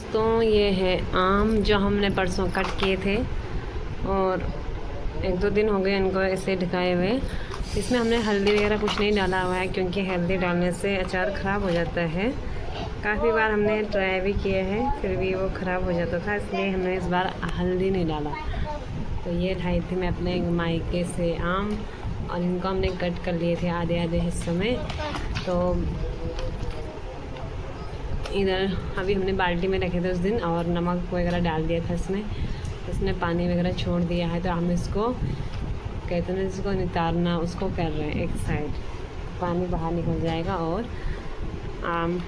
दोस्तों ये है आम जो हमने परसों कट किए थे और 1-2 दिन हो गए इनको ऐसे ढकाए हुए। इसमें हमने हल्दी वगैरह कुछ नहीं डाला हुआ है क्योंकि हल्दी डालने से अचार ख़राब हो जाता है। काफ़ी बार हमने ट्राई भी किया है फिर भी वो ख़राब हो जाता था, इसलिए हमने इस बार हल्दी नहीं डाला। तो ये ढाई थी मैं अपने मायके से आम और इनको हमने कट कर लिए थे आधे आधे हिस्सों में। तो इधर अभी हमने बाल्टी में रखे थे उस दिन और नमक वगैरह डाल दिया था इसने पानी वगैरह छोड़ दिया है। तो हम इसको कहते हैं इसको नितारना उसको कर रहे हैं, एक साइड पानी बाहर निकल जाएगा और आम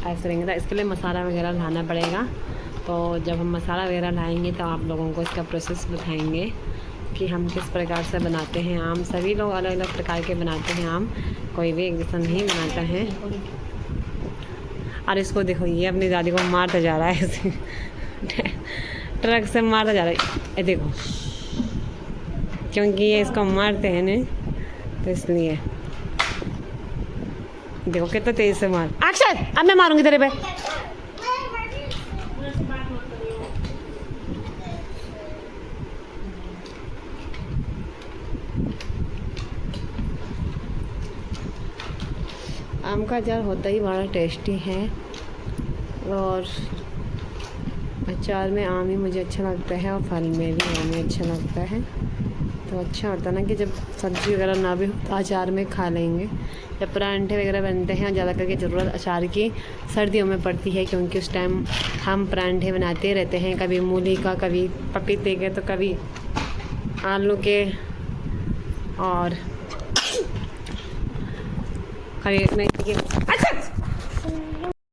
ऐसे रहेंगे। तो इसके लिए मसाला वगैरह लाना पड़ेगा। तो जब हम मसाला वगैरह लाएंगे तो आप लोगों को इसका प्रोसेस बताएंगे कि हम किस प्रकार से बनाते हैं आम। सभी लोग अलग अलग प्रकार के बनाते हैं आम, कोई भी एक जैसा नहीं बनाता है। और इसको देखो ये अपनी दादी को मारता जा रहा है ऐसे ट्रक से मारता जा रहा है, ये देखो क्योंकि ये इसको मारते हैं ना तो इसलिए देखो कितना तेज से मार। अक्षर अब मैं मारूंगी तेरे पे। आम का अचार होता ही बड़ा टेस्टी है और अचार में आम ही मुझे अच्छा लगता है और फल में भी आम ही अच्छा लगता है। तो अच्छा होता ना कि जब सब्ज़ी वगैरह ना भी हो तो अचार में खा लेंगे। जब परांठे वगैरह बनते हैं ज़्यादा करके ज़रूरत अचार की सर्दियों में पड़ती है क्योंकि उस टाइम हम परांठे बनाते रहते हैं, कभी मूली का, कभी पपीते के, तो कभी आलू के और कभी मेथी के।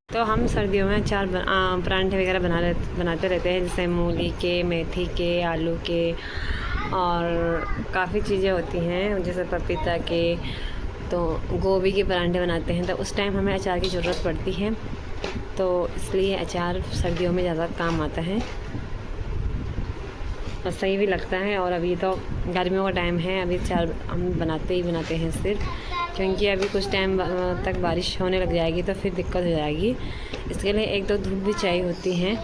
तो हम सर्दियों में अचार परांठे वगैरह बनाते रहते हैं, जैसे मूली के, मेथी के, आलू के और काफ़ी चीज़ें होती हैं जैसे पपीता के। तो गोभी के परांठे बनाते हैं तो उस टाइम हमें अचार की ज़रूरत पड़ती है, तो इसलिए अचार सर्दियों में ज़्यादा काम आता है और सही भी लगता है। और अभी तो गर्मियों का टाइम है, अभी अचार हम बनाते हैं सिर्फ क्योंकि अभी कुछ टाइम तक बारिश होने लग जाएगी तो फिर दिक्कत हो जाएगी। इसके लिए 1-2 धूप भी चाहिए होती हैं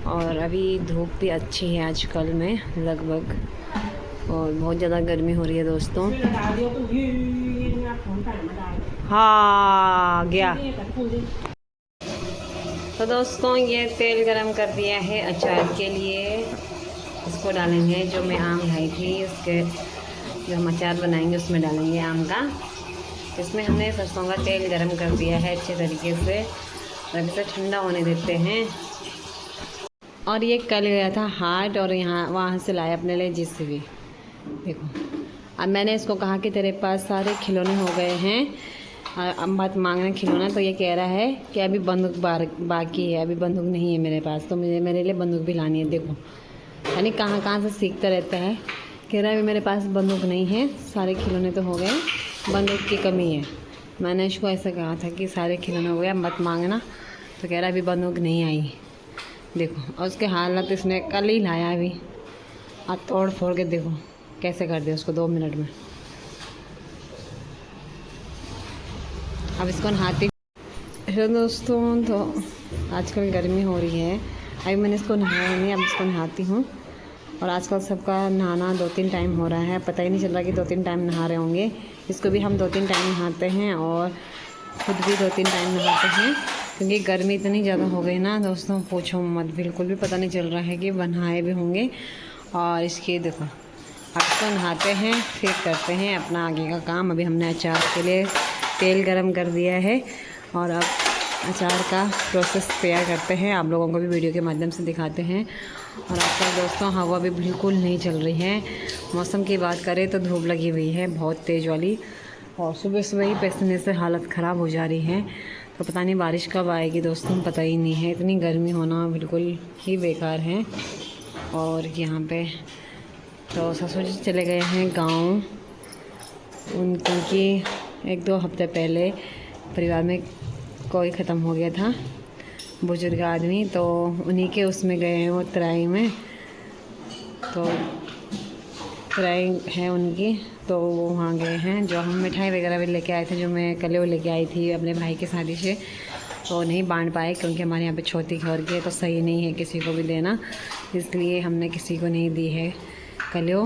और अभी धूप भी अच्छी है आजकल में लगभग, और बहुत ज़्यादा गर्मी हो रही है दोस्तों। हाँ गया। तो दोस्तों ये तेल गरम कर दिया है अचार के लिए, इसको डालेंगे जो मैं आम लाई थी उसके जो हम अचार बनाएंगे उसमें डालेंगे आम का। इसमें हमने सरसों का तेल गरम कर दिया है अच्छे तरीके से और इसे ठंडा होने देते हैं। और ये कल गया था हाट और यहाँ वहाँ से लाया अपने लिए JCB। देखो अब मैंने इसको कहा कि तेरे पास सारे खिलौने हो गए हैं अब मत मांगना खिलौना, तो ये कह रहा है कि अभी बंदूक बाकी है, अभी बंदूक नहीं है मेरे पास, तो मुझे मेरे लिए बंदूक भी लानी है। देखो यानी कहाँ कहाँ से सीखता रहता है। कह रहा है अभी मेरे पास बंदूक नहीं है, सारे खिलौने तो हो गए, बंदूक की कमी है। मैंने इसको ऐसा कहा था कि सारे खिलौने हो गया मत मांगना, तो कह रहा अभी बंदूक नहीं आई। देखो और उसके हालत इसने कल ही लाया अभी, अब तोड़ फोड़ के देखो कैसे कर दिया उसको 2 मिनट में। अब इसको नहाती दोस्तों, तो आजकल गर्मी हो रही है, अभी मैंने इसको नहाया नहीं, अब इसको नहाती हूँ। और आजकल सबका नहाना 2-3 टाइम हो रहा है, पता ही नहीं चल रहा कि 2-3 टाइम नहा रहे होंगे। इसको भी हम 2-3 टाइम नहाते हैं और खुद भी 2-3 टाइम नहाते हैं क्योंकि गर्मी इतनी ज़्यादा हो गई ना दोस्तों, पूछो मत, बिल्कुल भी पता नहीं चल रहा है कि नहाए भी होंगे। और इसके देखो अब इसको नहाते हैं फिर करते हैं अपना आगे का काम। अभी हमने अचार के लिए तेल गरम कर दिया है और अब अचार का प्रोसेस तैयार करते हैं, आप लोगों को भी वीडियो के माध्यम से दिखाते हैं। और आजकल दोस्तों हवा भी बिल्कुल नहीं चल रही है, मौसम की बात करें तो धूप लगी हुई है बहुत तेज़ वाली, और सुबह सुबह ही पसीने से हालत ख़राब हो जा रही है। तो पता नहीं बारिश कब आएगी दोस्तों, पता ही नहीं है, इतनी गर्मी होना बिल्कुल ही बेकार है। और यहाँ पे तो ससुर जी चले गए हैं गाँव, क्योंकि 1-2 हफ्ते पहले परिवार में कोई ख़त्म हो गया था बुजुर्ग आदमी, तो उन्हीं के उसमें गए हैं वो तराई में, तो तराई है उनकी, तो वो वहाँ गए हैं। जो हम मिठाई वगैरह भी लेके आए थे, जो मैं कल वो लेके आई थी अपने भाई की शादी से, तो नहीं बांट पाए क्योंकि हमारे यहाँ पे छोटी घर की है तो सही नहीं है किसी को भी देना, इसलिए हमने किसी को नहीं दी है कलियो।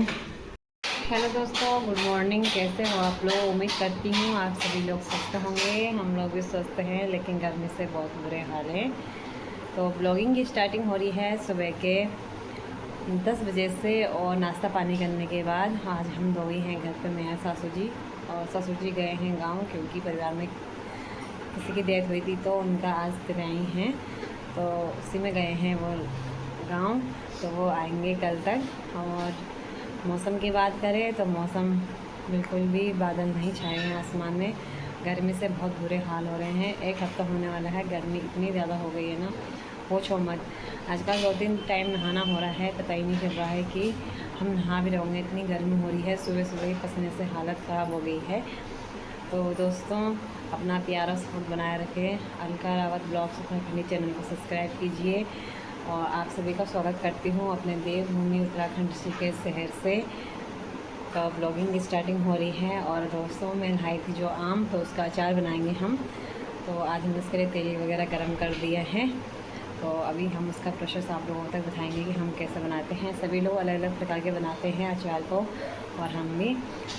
हेलो दोस्तों, गुड मॉर्निंग। कैसे हो आप लोग? उम्मीद करती हूँ आप सभी लोग स्वस्थ होंगे। हम लोग भी स्वस्थ हैं, लेकिन गर्मी से बहुत बुरे हाल है। तो ब्लॉगिंग की स्टार्टिंग हो रही है सुबह के 10 बजे से, और नाश्ता पानी करने के बाद आज हम दो ही हैं घर पे, मैं सासू जी, और ससुर जी गए हैं गांव क्योंकि परिवार में किसी की डेथ हुई थी तो उनका आज तिराई हैं, तो उसी में गए हैं वो गांव, तो वो आएंगे कल तक। और मौसम की बात करें तो मौसम बिल्कुल भी बादल नहीं छाए हैं आसमान में, गर्मी से बहुत बुरे हाल हो रहे हैं। एक हफ्ता होने वाला है, गर्मी इतनी ज़्यादा हो गई है ना, पूछो मत। आजकल 2-3 टाइम नहाना हो रहा है, पता ही नहीं चल रहा है कि हम नहा भी रहोगे, इतनी गर्मी हो रही है। सुबह सुबह ही पसीने से हालत ख़राब हो गई है। तो दोस्तों, अपना प्यारा सपोर्ट बनाए रखें। अलका रावत ब्लॉग्स उत्तराखंडी चैनल को सब्सक्राइब कीजिए, और आप सभी का स्वागत करती हूँ अपने देवभूमि उत्तराखंड के शहर से। तो ब्लॉगिंग की स्टार्टिंग हो रही है। और दोस्तों, मैं लाई थी जो आम, तो उसका अचार बनाएंगे हम। तो आज हमने उसके लिए तेल वगैरह गर्म कर दिया है, तो अभी हम उसका प्रोसेस आप लोगों तक बताएंगे कि हम कैसे बनाते हैं। सभी लोग अलग अलग प्रकार के बनाते हैं अचार को, और हम भी।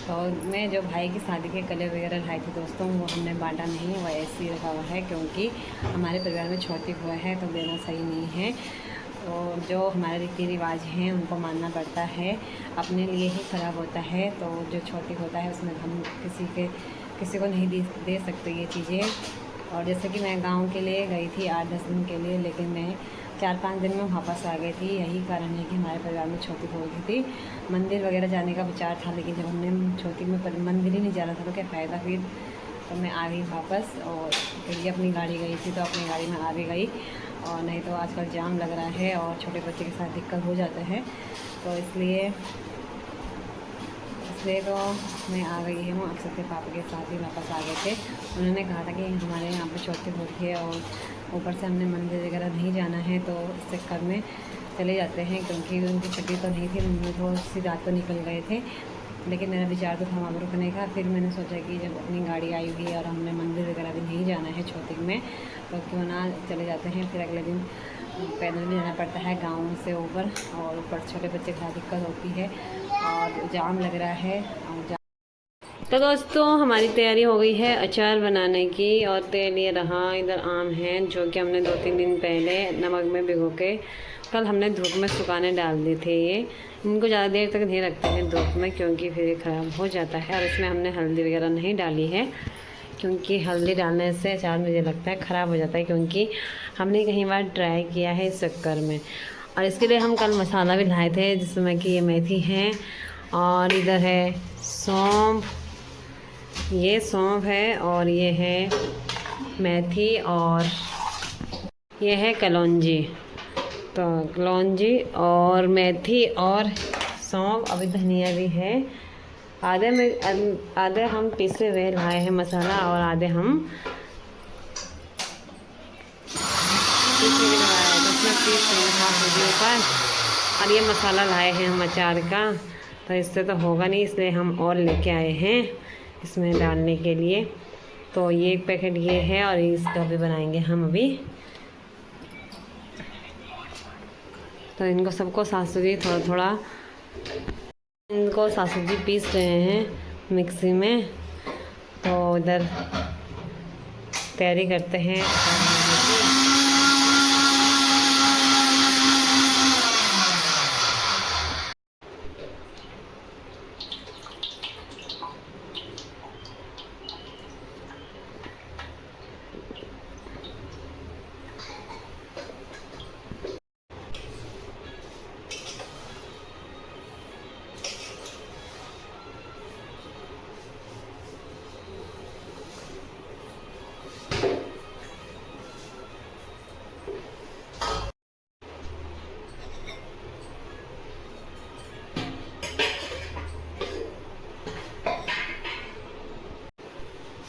तो मैं जो भाई की शादी के कलर वगैरह लाई थी दोस्तों, वो हमने बांटा नहीं, वो ऐसे ही रखा हुआ है क्योंकि हमारे परिवार में छोटी हुआ है तो देना सही नहीं है। तो जो हमारे रीति रिवाज हैं उनको मानना पड़ता है, अपने लिए ही ख़राब होता है। तो जो छोटी होता है उसमें हम किसी को नहीं दे सकते ये चीज़ें। और जैसे कि मैं गांव के लिए गई थी 8-10 दिन के लिए, लेकिन मैं 4-5 दिन में वापस आ गई थी। यही कारण है कि हमारे परिवार में छोटी हो गई थी। मंदिर वगैरह जाने का विचार था, लेकिन जब हमने छोटी में मंदिर ही नहीं जाना था तो क्या फ़ायदा फिर। तो मैं आ गई वापस, और फिर अपनी गाड़ी गई थी तो अपनी गाड़ी में आ भी गई, और नहीं तो आजकल जाम लग रहा है और छोटे बच्चे के साथ दिक्कत हो जाता है। तो इसलिए तो मैं आ गई हूँ। अक्सर के पापा के साथ ही वापस आ गए थे। उन्होंने कहा था कि हमारे यहाँ पे छोटी होती है और ऊपर से हमने मंदिर वगैरह नहीं जाना है, तो इस चक्कर में चले जाते हैं, क्योंकि उनकी छुट्टी तो नहीं थी, मम्मी तो उसी रात को निकल गए थे। लेकिन मेरा विचार तो था वहाँ पर रुकने का। फिर मैंने सोचा कि जब अपनी गाड़ी आई हुई और हमने मंदिर वगैरह भी नहीं जाना है छोटी में, तो क्यों ना चले जाते हैं। फिर अगले दिन पैदल भी जाना पड़ता है गाँव से ऊपर, और ऊपर छोटे बच्चे के साथ दिक्कत होती है और जाम लग रहा है। और तो दोस्तों, हमारी तैयारी हो गई है अचार बनाने की, और तेल ये रहा। इधर आम हैं जो कि हमने 2-3 दिन पहले नमक में भिगो के कल हमने धूप में सुखाने डाल दिए थे। ये इनको ज़्यादा देर तक नहीं रखते हैं धूप में, क्योंकि फिर ये ख़राब हो जाता है। और इसमें हमने हल्दी वगैरह नहीं डाली है, क्योंकि हल्दी डालने से अचार मुझे लगता है ख़राब हो जाता है, क्योंकि हमने कहीं बार ट्राई किया है इस चक्कर में। और इसके लिए हम कल मसाला भी लाए थे, जिसमें कि ये मेथी है, और इधर है सौंफ, ये सौंफ है, और ये है मेथी, और ये है कलौंजी। तो कलौंजी और मेथी और सौंफ, अभी धनिया भी है। आधे हम पीसे हुए लाए हैं मसाला, और आधे हम पीसे हुए लाए हैं, तो उसमें पीस वीडियो पर। और ये मसाला लाए हैं हम अचार का, तो इससे तो होगा नहीं, इसलिए हम और लेके आए हैं इसमें डालने के लिए। तो ये एक पैकेट ये है, और इसका भी बनाएंगे हम अभी। तो इनको सबको सासू जी थोड़ा इनको सासू जी पीस रहे हैं मिक्सी में। तो इधर तैयारी करते हैं।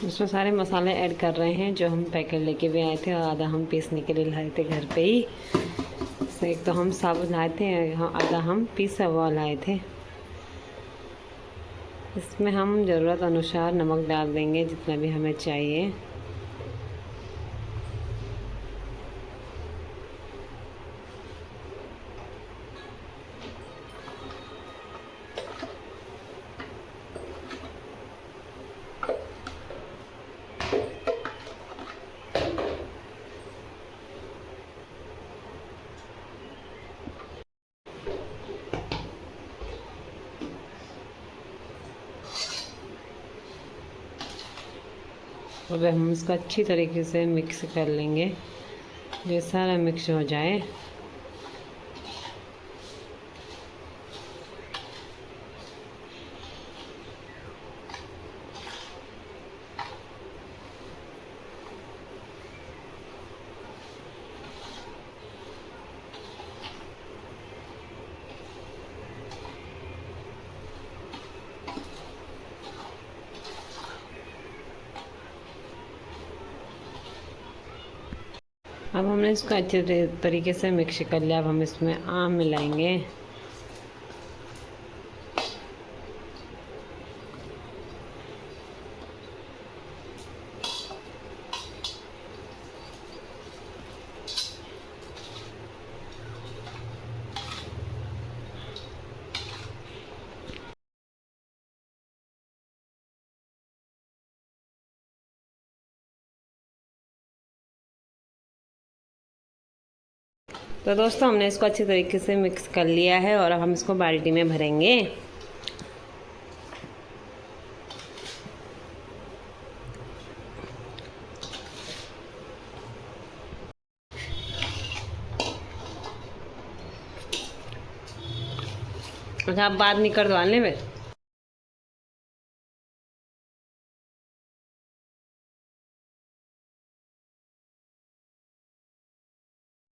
इसमें सारे मसाले ऐड कर रहे हैं जो हम पैकेट लेके भी आए थे, और आधा हम पीसने के लिए लाए थे घर पे ही। तो एक तो हम साबुत लाए थे, आधा हम पीसा हुआ लाए थे। इसमें हम ज़रूरत अनुसार नमक डाल देंगे, जितना भी हमें चाहिए। अब हम इसको अच्छी तरीके से मिक्स कर लेंगे, ये सारा मिक्स हो जाए। अब हमने इसको अच्छे तरीके से मिक्स कर लिया। अब हम इसमें आम मिलाएंगे। तो दोस्तों हमने इसको अच्छी तरीके से मिक्स कर लिया है और अब हम इसको बाल्टी में भरेंगे। अच्छा, आप बाद नहीं कर दो आने में।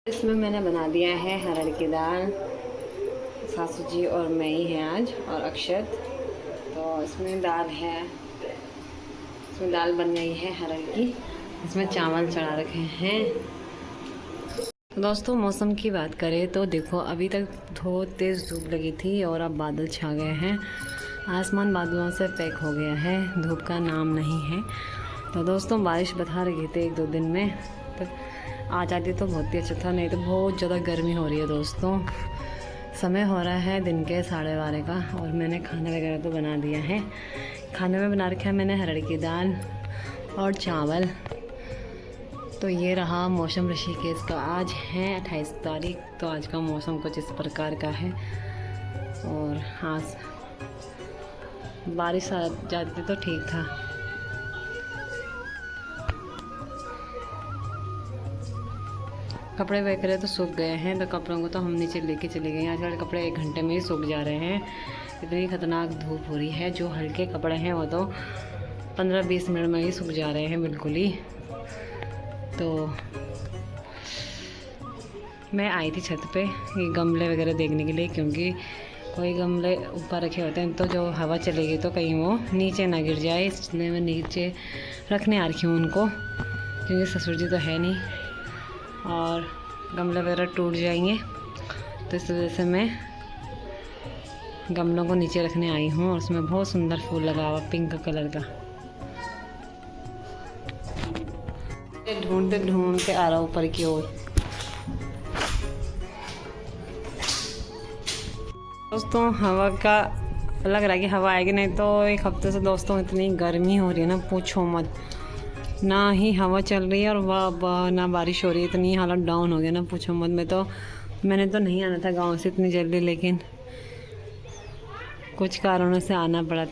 इसमें मैंने बना दिया है हरड़ की दाल। सासू जी और मैं ही हैं आज, और अक्षत। तो इसमें दाल है, इसमें दाल बन गई है हरड़ की। इसमें चावल चढ़ा रखे हैं। तो दोस्तों मौसम की बात करें तो देखो, अभी तक बहुत तेज़ धूप लगी थी और अब बादल छा गए हैं। आसमान बादलों से पैक हो गया है, धूप का नाम नहीं है। तो दोस्तों बारिश बता रही थी 1-2 दिन में, तो आ जाती तो बहुत ही अच्छा था, नहीं तो बहुत ज़्यादा गर्मी हो रही है। दोस्तों समय हो रहा है दिन के 12:30 का और मैंने खाना वगैरह तो बना दिया है। खाने में बना रखा है मैंने हरड़ की दाल और चावल। तो ये रहा मौसम ऋषिकेश का। आज है 28 तारीख, तो आज का मौसम कुछ इस प्रकार का है। और आज बारिश आ जाती तो ठीक था। कपड़े वगैरह तो सूख गए हैं, तो कपड़ों को तो हम नीचे लेके चले गए हैं। आजकल कपड़े 1 घंटे में ही सूख जा रहे हैं, इतनी खतरनाक धूप हो रही है। जो हल्के कपड़े हैं वो तो 15-20 मिनट में ही सूख जा रहे हैं बिल्कुल ही। तो मैं आई थी छत पे ये गमले वगैरह देखने के लिए, क्योंकि कोई गमले ऊपर रखे होते हैं तो जो हवा चलेगी तो कहीं वो नीचे ना गिर जाए, इसलिए मैं नीचे रखने आ रखी हूँ उनको, क्योंकि ससुर जी तो है नहीं और गमले वगैरह टूट जाएंगे। तो इस वजह से मैं गमलों को नीचे रखने आई हूँ। और उसमें बहुत सुंदर फूल लगा हुआ पिंक कलर का। ढूंढते ढूंढते आ रहा ऊपर की ओर। दोस्तों हवा का लग रहा है कि हवा आएगी, नहीं तो 1 हफ्ते से दोस्तों इतनी गर्मी हो रही है ना, पूछो मत। ना ही हवा चल रही है और वाह ना बारिश हो रही है। इतनी हालत डाउन हो गया ना, पूछो मत। मैंने तो नहीं आना था गांव से इतनी जल्दी, लेकिन कुछ कारणों से आना पड़ा।